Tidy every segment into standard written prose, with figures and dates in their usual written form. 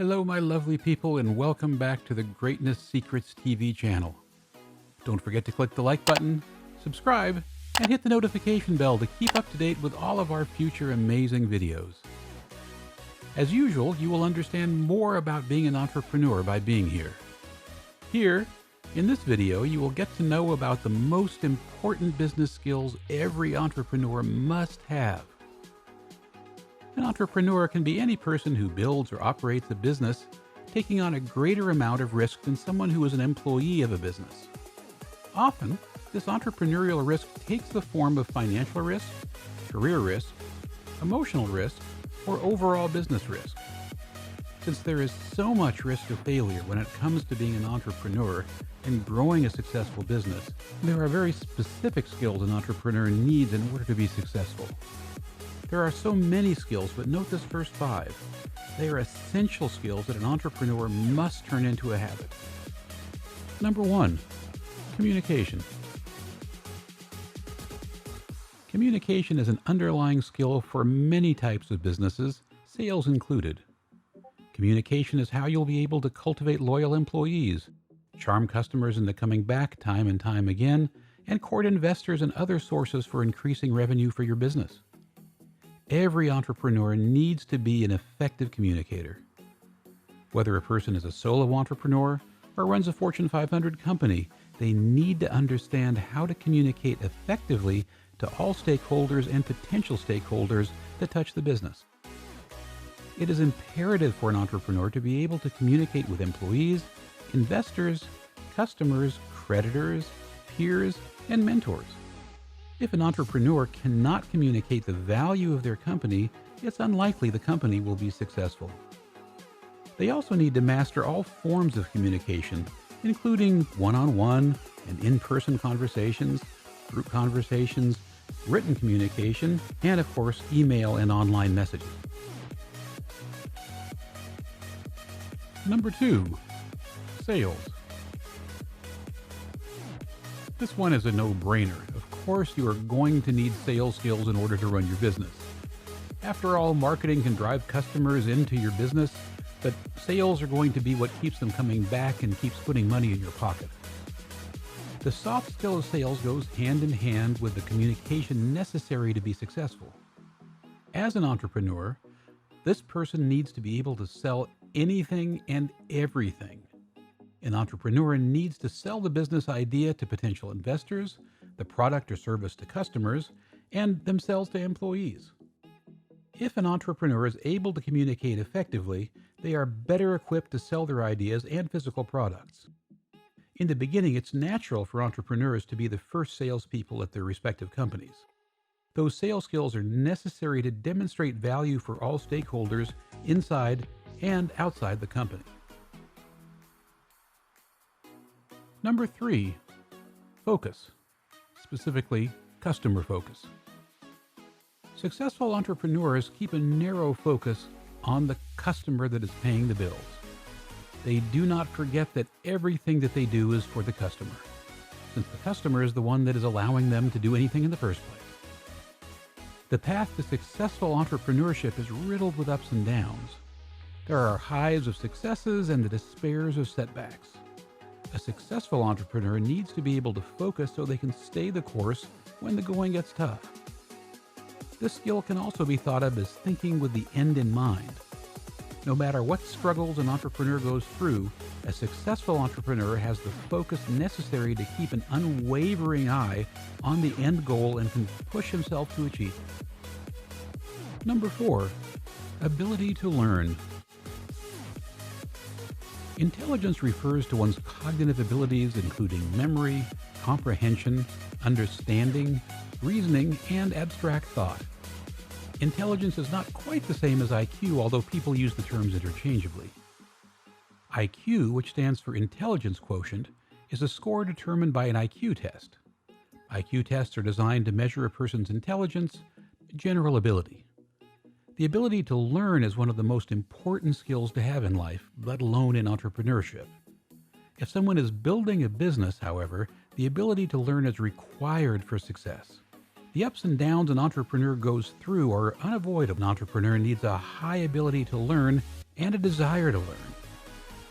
Hello, my lovely people, and welcome back to the Greatness Secrets TV channel. Don't forget to click the like button, subscribe, and hit the notification bell to keep up to date with all of our future amazing videos. As usual, you will understand more about being an entrepreneur by being here. Here, in this video, you will get to know about the most important business skills every entrepreneur must have. An entrepreneur can be any person who builds or operates a business, taking on a greater amount of risk than someone who is an employee of a business. Often, this entrepreneurial risk takes the form of financial risk, career risk, emotional risk, or overall business risk. Since there is so much risk of failure when it comes to being an entrepreneur and growing a successful business, there are very specific skills an entrepreneur needs in order to be successful. There are so many skills, but note this first 5. They are essential skills that an entrepreneur must turn into a habit. Number 1, communication. Communication is an underlying skill for many types of businesses, sales included. Communication is how you'll be able to cultivate loyal employees, charm customers into coming back time and time again, and court investors and other sources for increasing revenue for your business. Every entrepreneur needs to be an effective communicator. Whether a person is a solo entrepreneur or runs a Fortune 500 company, they need to understand how to communicate effectively to all stakeholders and potential stakeholders that touch the business. It is imperative for an entrepreneur to be able to communicate with employees, investors, customers, creditors, peers, and mentors. If an entrepreneur cannot communicate the value of their company, it's unlikely the company will be successful. They also need to master all forms of communication, including one-on-one and in-person conversations, group conversations, written communication, and of course, email and online messages. Number 2, sales. This one is a no-brainer. Of course, you are going to need sales skills in order to run your business. After all, marketing can drive customers into your business, but sales are going to be what keeps them coming back and keeps putting money in your pocket. The soft skill of sales goes hand in hand with the communication necessary to be successful. As an entrepreneur, this person needs to be able to sell anything and everything. An entrepreneur needs to sell the business idea to potential investors, the product or service to customers, and themselves to employees. If an entrepreneur is able to communicate effectively, they are better equipped to sell their ideas and physical products. In the beginning, it's natural for entrepreneurs to be the first salespeople at their respective companies. Those sales skills are necessary to demonstrate value for all stakeholders inside and outside the company. Number 3, focus, specifically customer focus. Successful entrepreneurs keep a narrow focus on the customer that is paying the bills. They do not forget that everything that they do is for the customer, since the customer is the one that is allowing them to do anything in the first place. The path to successful entrepreneurship is riddled with ups and downs. There are highs of successes and the despairs of setbacks. A successful entrepreneur needs to be able to focus so they can stay the course when the going gets tough. This skill can also be thought of as thinking with the end in mind. No matter what struggles an entrepreneur goes through, a successful entrepreneur has the focus necessary to keep an unwavering eye on the end goal and can push himself to achieve it. Number 4, ability to learn. Intelligence refers to one's cognitive abilities, including memory, comprehension, understanding, reasoning, and abstract thought. Intelligence is not quite the same as IQ, although people use the terms interchangeably. IQ, which stands for Intelligence Quotient, is a score determined by an IQ test. IQ tests are designed to measure a person's intelligence, general ability. The ability to learn is one of the most important skills to have in life, let alone in entrepreneurship. If someone is building a business, however, the ability to learn is required for success. The ups and downs an entrepreneur goes through are unavoidable. An entrepreneur needs a high ability to learn and a desire to learn.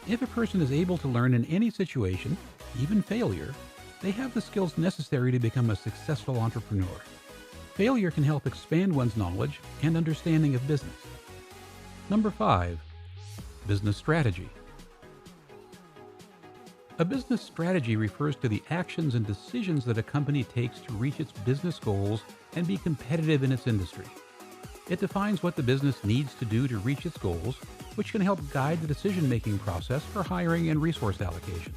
If a person is able to learn in any situation, even failure, they have the skills necessary to become a successful entrepreneur. Failure can help expand one's knowledge and understanding of business. Number 5, business strategy. A business strategy refers to the actions and decisions that a company takes to reach its business goals and be competitive in its industry. It defines what the business needs to do to reach its goals, which can help guide the decision-making process for hiring and resource allocation.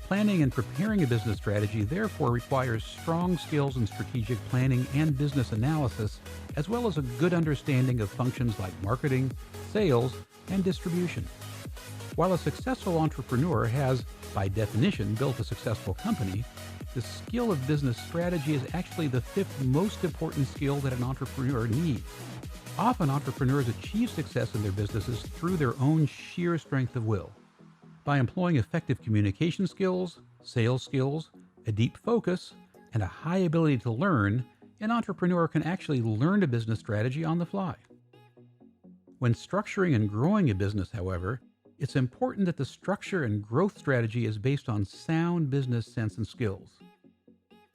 Planning and preparing a business strategy therefore requires strong skills in strategic planning and business analysis, as well as a good understanding of functions like marketing, sales, and distribution. While a successful entrepreneur has, by definition, built a successful company, the skill of business strategy is actually the 5th most important skill that an entrepreneur needs. Often, entrepreneurs achieve success in their businesses through their own sheer strength of will. By employing effective communication skills, sales skills, a deep focus, and a high ability to learn, an entrepreneur can actually learn a business strategy on the fly. When structuring and growing a business, however, it's important that the structure and growth strategy is based on sound business sense and skills.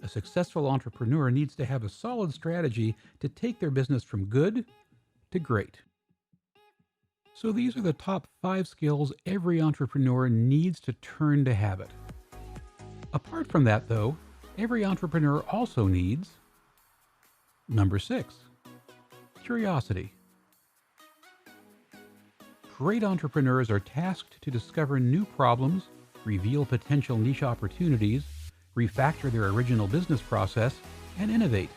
A successful entrepreneur needs to have a solid strategy to take their business from good to great. So these are the top 5 skills every entrepreneur needs to turn to habit. Apart from that, though, every entrepreneur also needs number 6, curiosity. Great entrepreneurs are tasked to discover new problems, reveal potential niche opportunities, refactor their original business process, and innovate.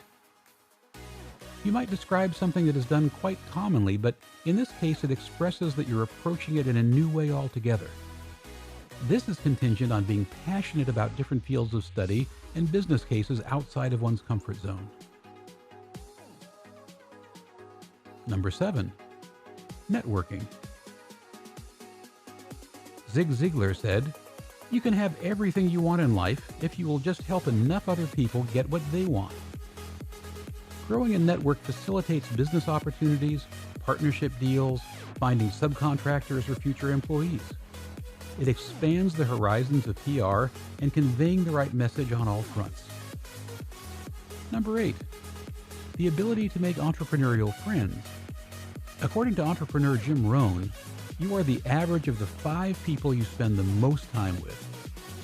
You might describe something that is done quite commonly, but in this case it expresses that you're approaching it in a new way altogether. This is contingent on being passionate about different fields of study and business cases outside of one's comfort zone. Number 7, networking. Zig Ziglar said, "You can have everything you want in life if you will just help enough other people get what they want." Growing a network facilitates business opportunities, partnership deals, finding subcontractors or future employees. It expands the horizons of PR and conveying the right message on all fronts. Number 8, the ability to make entrepreneurial friends. According to entrepreneur Jim Rohn, you are the average of the 5 people you spend the most time with.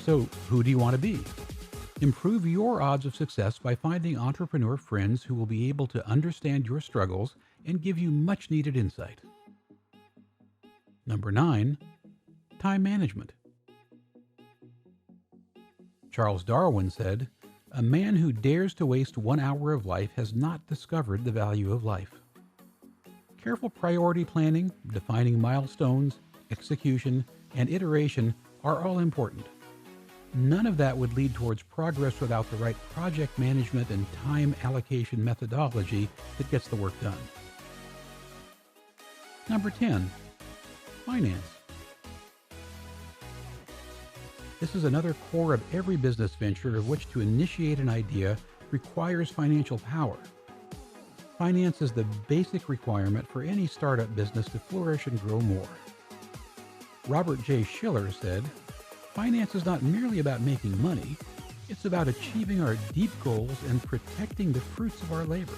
So who do you want to be? Improve your odds of success by finding entrepreneur friends who will be able to understand your struggles and give you much needed insight. Number 9, time management. Charles Darwin said, "A man who dares to waste 1 hour of life has not discovered the value of life." Careful priority planning, defining milestones, execution, and iteration are all important. None of that would lead towards progress without the right project management and time allocation methodology that gets the work done. Number 10, finance. This is another core of every business venture of which to initiate an idea requires financial power. Finance is the basic requirement for any startup business to flourish and grow more. Robert J. Schiller said, "Finance is not merely about making money, it's about achieving our deep goals and protecting the fruits of our labor.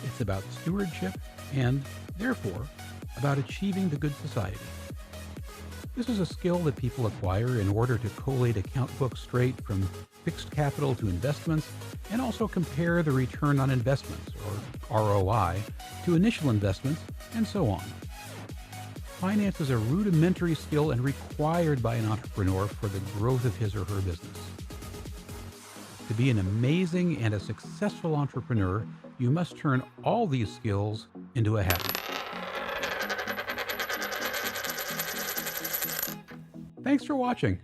It's about stewardship and, therefore, about achieving the good society." This is a skill that people acquire in order to collate account books straight from fixed capital to investments, and also compare the return on investments, or ROI, to initial investments, and so on. Finance is a rudimentary skill and required by an entrepreneur for the growth of his or her business. To be an amazing and a successful entrepreneur, you must turn all these skills into a habit. Thanks for watching.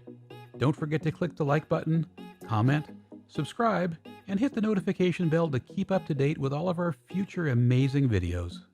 Don't forget to click the like button, comment, subscribe, and hit the notification bell to keep up to date with all of our future amazing videos.